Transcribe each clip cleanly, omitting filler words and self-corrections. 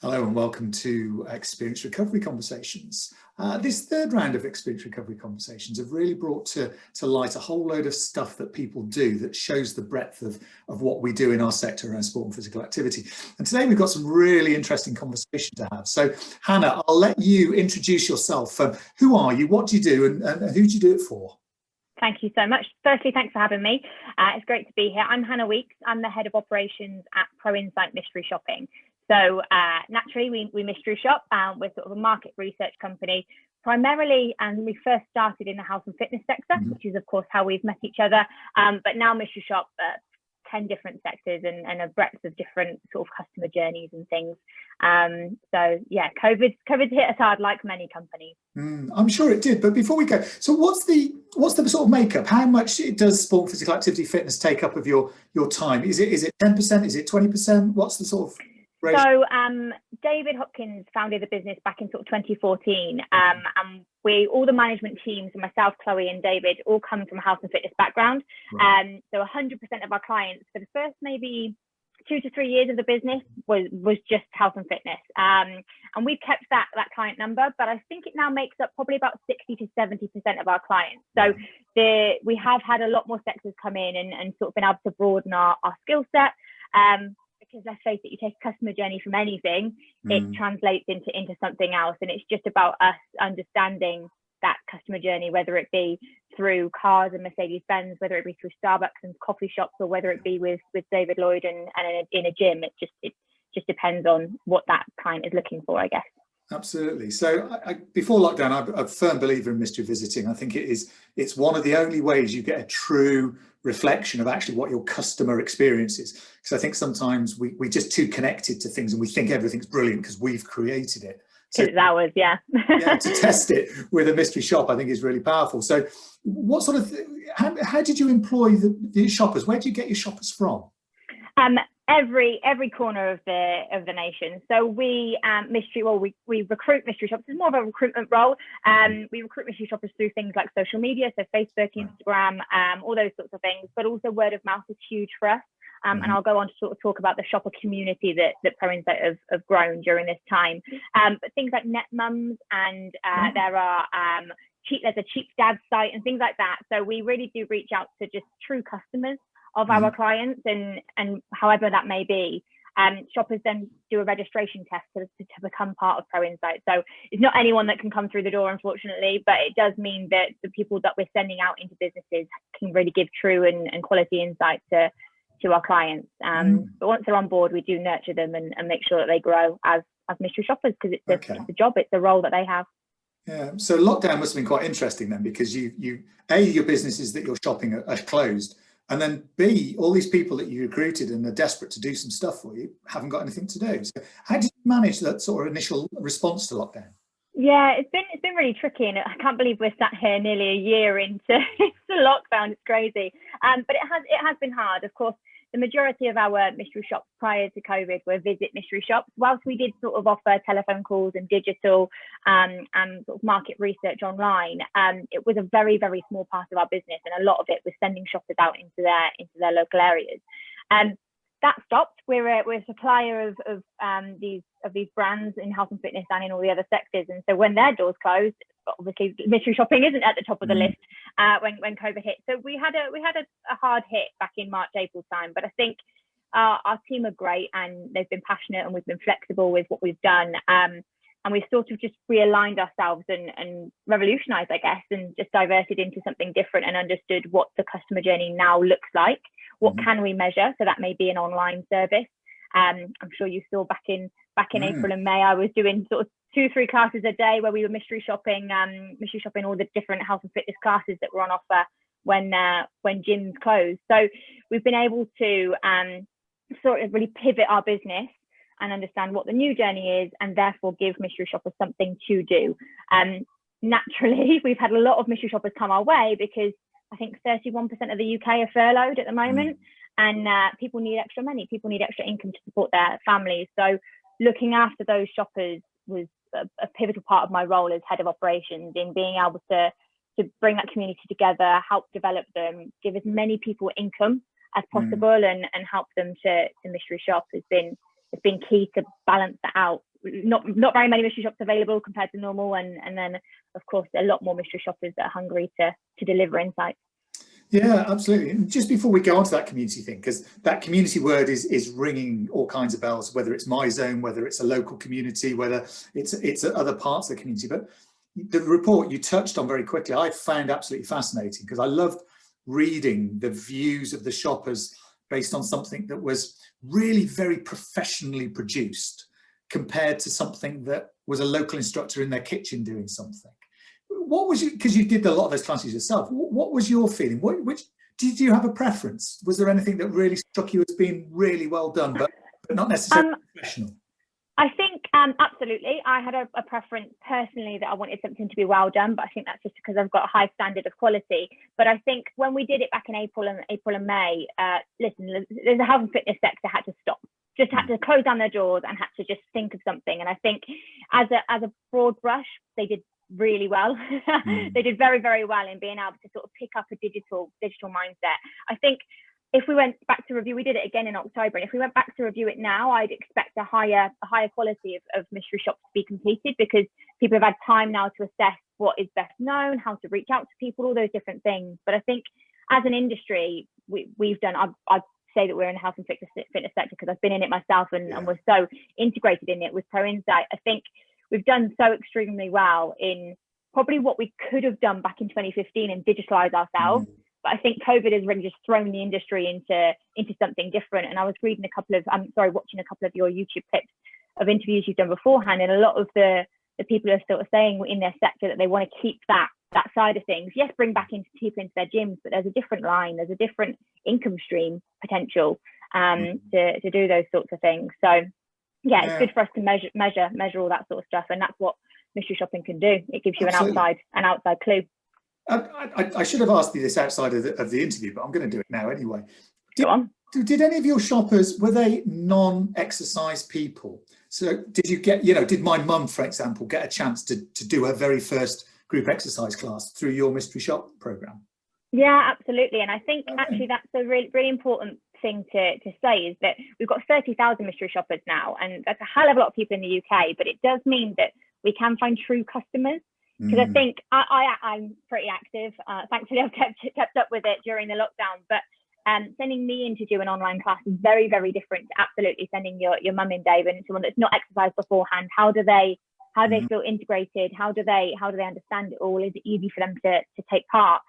Hello and welcome to Experience Recovery Conversations. This third round of Experience Recovery Conversations have really brought to light a whole load of stuff that people do that shows the breadth of what we do in our sector around sport and physical activity. And today we've got some really interesting conversation to have. So Hannah, I'll let you introduce yourself. Who are you, what do you do, and who do you do it for? Thank you so much. Firstly, thanks for having me. It's great to be here. I'm Hannah Weeks. I'm the head of operations at Pro Insight Mystery Shopping. So naturally, we mystery shop. We're sort of a market research company primarily, and we first started in the health and fitness sector, which is of course how we've met each other. But now mystery shop 10 different sectors and a breadth of different sort of customer journeys and things. So yeah, COVID hit us hard like many companies. I'm sure it did. But before we go, so what's the sort of makeup? How much does sport, physical activity, fitness take up of your time? Is it 10%? Is it 20%? What's the sort of ratio? So David Hopkins founded the business back in sort of 2014, and all the management teams, myself, Chloe and David, all come from a health and fitness background. Right. So 100% of our clients for the first maybe 2 to 3 years of the business was just health and fitness. And we've kept that client number, but I think it now makes up probably about 60 to 70% of our clients. So we have had a lot more sectors come in and sort of been able to broaden our skill set. Because let's face it, you take a customer journey from anything, it translates into something else. And it's just about us understanding that customer journey, whether it be through cars and Mercedes-Benz, whether it be through Starbucks and coffee shops, or whether it be with David Lloyd and in a gym. It just depends on what that client is looking for, I guess. Absolutely. So before lockdown, I'm a firm believer in mystery visiting. I think it's one of the only ways you get a true reflection of actually what your customer experience is. Because I think sometimes we're just too connected to things and we think everything's brilliant because we've created it. So it's ours, yeah. Yeah, to test it with a mystery shop, I think is really powerful. So what sort of, how did you employ the shoppers? Where do you get your shoppers from? Every corner of the nation. So we recruit mystery shoppers. It's more of a recruitment role. We recruit mystery shoppers through things like social media, so Facebook, Instagram, all those sorts of things. But also word of mouth is huge for us. And I'll go on to sort of talk about the shopper community that Pro Insight have grown during this time. But things like Net Mums and there's a Cheap Dad site and things like that. So we really do reach out to just true customers of our clients, and however that may be. Shoppers then do a registration test to become part of Pro Insight. So it's not anyone that can come through the door, unfortunately, but it does mean that the people that we're sending out into businesses can really give true and quality insight to our clients. But once they're on board, we do nurture them and make sure that they grow as mystery shoppers, because it's a job, it's a role that they have. Yeah. So lockdown must have been quite interesting then, because your businesses that you're shopping are closed. And then B, all these people that you recruited and are desperate to do some stuff for you haven't got anything to do. So how did you manage that sort of initial response to lockdown? Yeah, it's been really tricky, and I can't believe we're sat here nearly a year into lockdown. It's crazy, but it has been hard. Of course, the majority of our mystery shops prior to COVID were visit mystery shops. Whilst we did sort of offer telephone calls and digital and sort of market research online, it was a very, very small part of our business, and a lot of it was sending shoppers out into their local areas. That stopped. We're a supplier of these brands in health and fitness and in all the other sectors, and so when their doors closed, obviously mystery shopping isn't at the top of the list when COVID hit. So we had a hard hit back in March, April time. But I think our team are great, and they've been passionate, and we've been flexible with what we've done. And we've sort of just realigned ourselves and revolutionized, I guess, and just diverted into something different and understood what the customer journey now looks like. What can we measure? So that may be an online service. I'm sure you saw back in April and May, I was doing sort of 2-3 classes a day where we were mystery shopping all the different health and fitness classes that were on offer when gyms closed. So we've been able to sort of really pivot our business and understand what the new journey is, and therefore give mystery shoppers something to do. Naturally, we've had a lot of mystery shoppers come our way because I think 31% of the UK are furloughed at the moment, and people need extra money. People need extra income to support their families. So looking after those shoppers was a pivotal part of my role as head of operations, in being able to bring that community together, help develop them, give as many people income as possible, and help them to mystery shop has been key to balance that out not very many mystery shops available compared to normal, and then of course a lot more mystery shoppers that are hungry to deliver insights. Yeah, absolutely. And just before we go on to that community thing, because that community word is ringing all kinds of bells, whether it's my zone, whether it's a local community, whether it's other parts of the community. But the report you touched on very quickly, I found absolutely fascinating, because I loved reading the views of the shoppers based on something that was really very professionally produced compared to something that was a local instructor in their kitchen doing something. What was you, because you did a lot of those classes yourself, what was your feeling? Which did you have a preference? Was there anything that really struck you as being really well done, but not necessarily professional? I think absolutely. I had a preference personally that I wanted something to be well done, but I think that's just because I've got a high standard of quality. But I think when we did it back in April and May, listen, there's a health and fitness sector had to stop, just had to close down their doors and had to just think of something. And I think as a broad brush, they did really well. They did very, very well in being able to sort of pick up a digital mindset. I think if we went back to review, we did it again in October, and if we went back to review it now, I'd expect a higher quality of mystery shops to be completed, because people have had time now to assess what is best known, how to reach out to people, all those different things. But I think as an industry, we've done, I'd say that we're in the health and fitness sector because I've been in it myself, and we're so integrated in it with Pro Insight. I think we've done so extremely well in probably what we could have done back in 2015 and digitalize ourselves. But I think COVID has really just thrown the industry into something different. And I was watching a couple of your YouTube clips of interviews you've done beforehand, and a lot of the people are sort of saying in their sector that they want to keep that side of things. Yes, bring back people into their gyms, but there's a different line, there's a different income stream potential to do those sorts of things. So yeah, it's good for us to measure all that sort of stuff, and that's what mystery shopping can do. It gives you an outside clue. I should have asked you this outside of the interview, but I'm going to do it now anyway. Go on. Did any of your shoppers, were they non-exercise people? So did you get, did my mum, for example, get a chance to do her very first group exercise class through your mystery shop program? Yeah, absolutely. And I think actually that's a really, really important thing to say, is that we've got 30,000 mystery shoppers now, and that's a hell of a lot of people in the UK, but it does mean that we can find true customers. Because I think I'm pretty active. Thankfully, I've kept up with it during the lockdown. But sending me in to do an online class is very, very different to absolutely sending your mum in, Dave, and someone that's not exercised beforehand. How do they feel integrated? How do they understand it all? Is it easy for them to take part?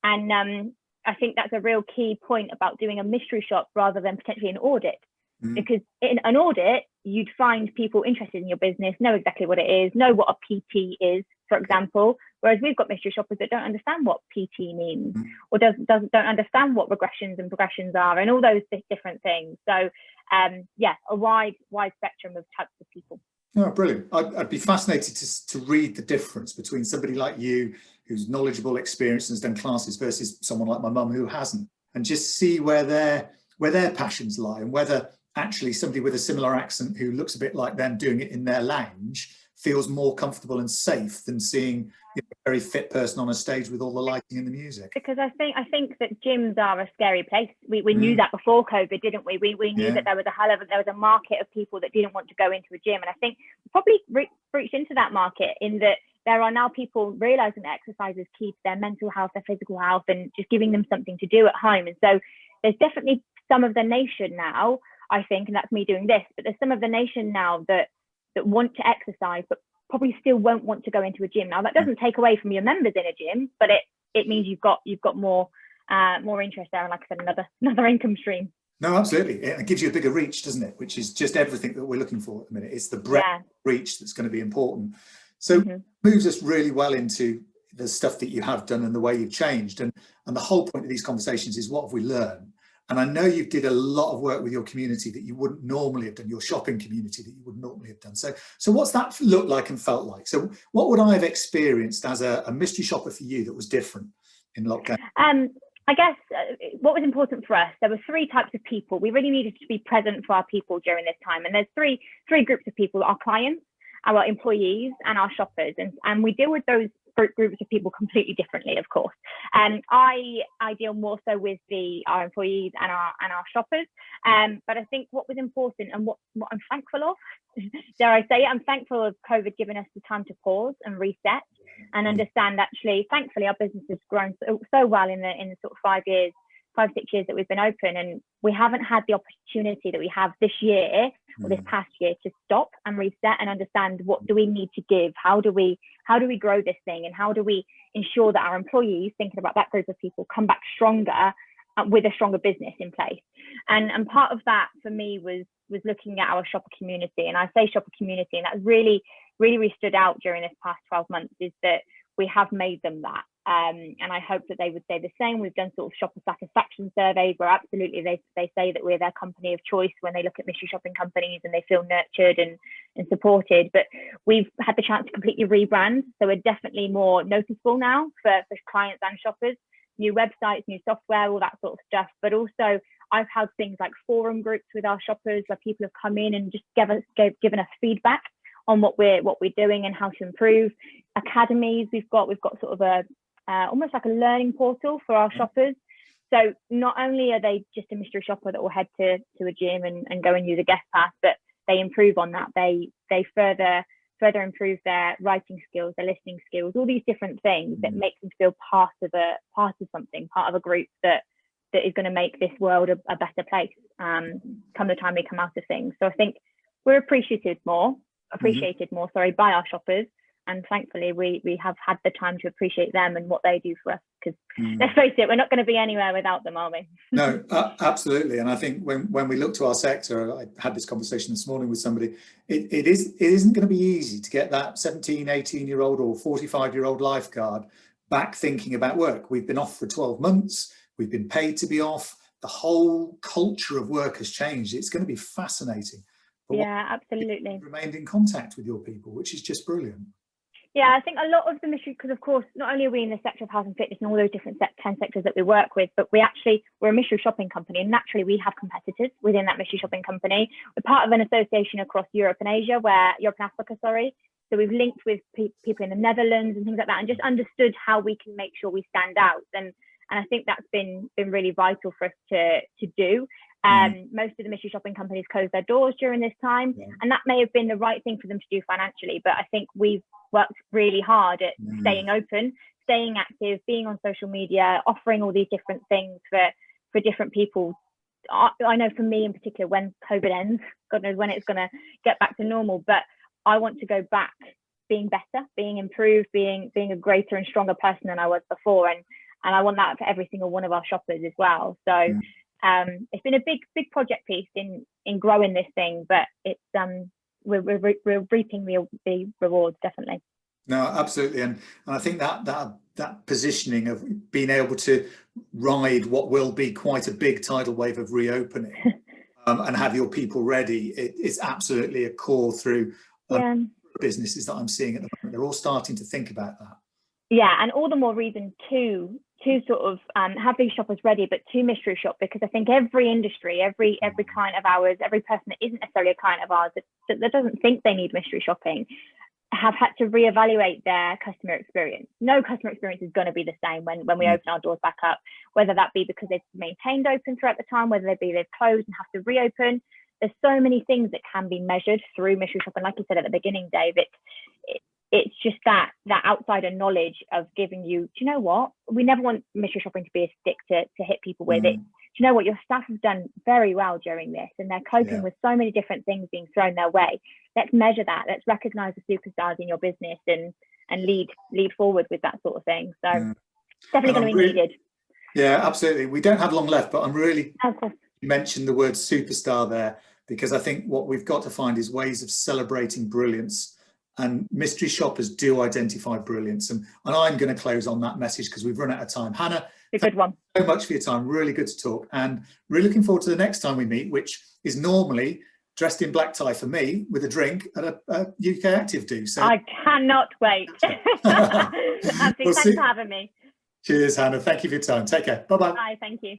And I think that's a real key point about doing a mystery shop rather than potentially an audit. Because in an audit, you'd find people interested in your business, know exactly what it is, know what a PT is, for example. Whereas we've got mystery shoppers that don't understand what PT means, or don't understand what regressions and progressions are, and all those different things. So a wide spectrum of types of people. Oh, brilliant. I'd be fascinated to read the difference between somebody like you, who's knowledgeable, experienced, and has done classes, versus someone like my mum who hasn't, and just see where their passions lie, and whether actually somebody with a similar accent who looks a bit like them doing it in their lounge feels more comfortable and safe than seeing a very fit person on a stage with all the lighting and the music. Because I think that gyms are a scary place. We knew that before COVID, didn't we? We knew that there was a market of people that didn't want to go into a gym, and I think we probably reached into that market, in that there are now people realizing that exercise is key to their mental health, their physical health, and just giving them something to do at home. And so there's definitely some of the nation now, I think, and that's me doing this, but there's some of the nation now that want to exercise but probably still won't want to go into a gym. Now that doesn't take away from your members in a gym, but it means you've got more interest there, and like I said, another income stream. No, absolutely. It gives you a bigger reach, doesn't it? Which is just everything that we're looking for at the minute. It's the breadth of reach that's going to be important. So moves us really well into the stuff that you have done and the way you've changed. And the whole point of these conversations is, what have we learned? And I know you did a lot of work with your community that you wouldn't normally have done, your shopping community that you wouldn't normally have done. So what's that looked like and felt like? So what would I have experienced as a mystery shopper for you that was different in lockdown? I guess what was important for us, there were three types of people. We really needed to be present for our people during this time. And there's three groups of people: our clients, our employees, and our shoppers. And we deal with those groups of people completely differently, of course. I deal more so with our employees and our shoppers. But I think what was important and what I'm thankful of, dare I say it, I'm thankful of COVID giving us the time to pause and reset and understand, actually, thankfully, our business has grown so well in the sort of 5, 6 years that we've been open, and we haven't had the opportunity that we have this year or this past year to stop and reset and understand, what do we need to give, how do we grow this thing, and how do we ensure that our employees, thinking about that group of people, come back stronger with a stronger business in place. And part of that for me was looking at our shopper community, and I say shopper community, and that really stood out during this past 12 months, is that we have made them that. And I hope that they would say the same. We've done sort of shopper satisfaction surveys where absolutely they say that we're their company of choice when they look at mystery shopping companies, and they feel nurtured and supported. But we've had the chance to completely rebrand, so we're definitely more noticeable now for clients and shoppers. New websites, new software, all that sort of stuff. But also I've had things like forum groups with our shoppers where people have come in and just given us feedback on what we're doing and how to improve. Academies, we've got sort of a almost like a learning portal for our shoppers. So not only are they just a mystery shopper that will head to a gym and go and use a guest pass, but they improve on that. They further improve their writing skills, their listening skills, all these different things that make them feel part of something, part of a group that is going to make this world a better place come the time we come out of things. So I think we're appreciated more by our shoppers, and thankfully we have had the time to appreciate them and what they do for us, because let's face it, we're not going to be anywhere without them, are we? No, absolutely. And I think when we look to our sector, I had this conversation this morning with somebody, it isn't going to be easy to get that 17, 18-year-old or 45-year-old lifeguard back thinking about work. We've been off for 12 months, we've been paid to be off, the whole culture of work has changed. It's going to be fascinating. But yeah, absolutely. You've remained in contact with your people, which is just brilliant. Yeah, I think a lot of the mystery, because of course, not only are we in the sector of health and fitness and all those different 10 sectors that we work with, but we're a mystery shopping company, and naturally we have competitors within that mystery shopping company. We're part of an association across Europe and Africa, sorry. So we've linked with people in the Netherlands and things like that, and just understood how we can make sure we stand out. And I think that's been really vital for us to do. Most of the mystery shopping companies closed their doors during this time, and that may have been the right thing for them to do financially, but I think we've worked really hard at staying open, staying active, being on social media, offering all these different things for different people. I know for me in particular, when COVID ends, God knows when it's going to get back to normal, but I want to go back being better, being improved, being a greater and stronger person than I was before, and I want that for every single one of our shoppers as well. So it's been a big project piece in growing this thing, but it's we're reaping the rewards, definitely. No, absolutely, and I think that positioning of being able to ride what will be quite a big tidal wave of reopening and have your people ready, it's absolutely a core through businesses that I'm seeing at the moment. They're all starting to think about that. Yeah, and all the more reason to sort of have these shoppers ready, but to mystery shop, because I think every industry, every client of ours, every person that isn't necessarily a client of ours that doesn't think they need mystery shopping, have had to reevaluate their customer experience. No customer experience is going to be the same when we open our doors back up, whether that be because they've maintained open throughout the time, whether they be they've closed and have to reopen. There's so many things that can be measured through mystery shopping. Like you said at the beginning, Dave, it's just that outsider knowledge of giving you, do you know what? We never want mystery shopping to be a stick to hit people with it. Do you know what? Your staff have done very well during this, and they're coping with so many different things being thrown their way. Let's measure that. Let's recognize the superstars in your business and lead forward with that sort of thing. So definitely going to be needed. Yeah, absolutely. We don't have long left, but I'm really you mentioned the word superstar there, because I think what we've got to find is ways of celebrating brilliance. And mystery shoppers do identify brilliance. And I'm going to close on that message because we've run out of time. Hannah, a good one. Thank you so much for your time. Really good to talk. And really looking forward to the next time we meet, which is normally dressed in black tie for me with a drink at a UK Active do. So I cannot wait. Thanks for having me. Cheers, Hannah. Thank you for your time. Take care. Bye-bye. Bye. Thank you.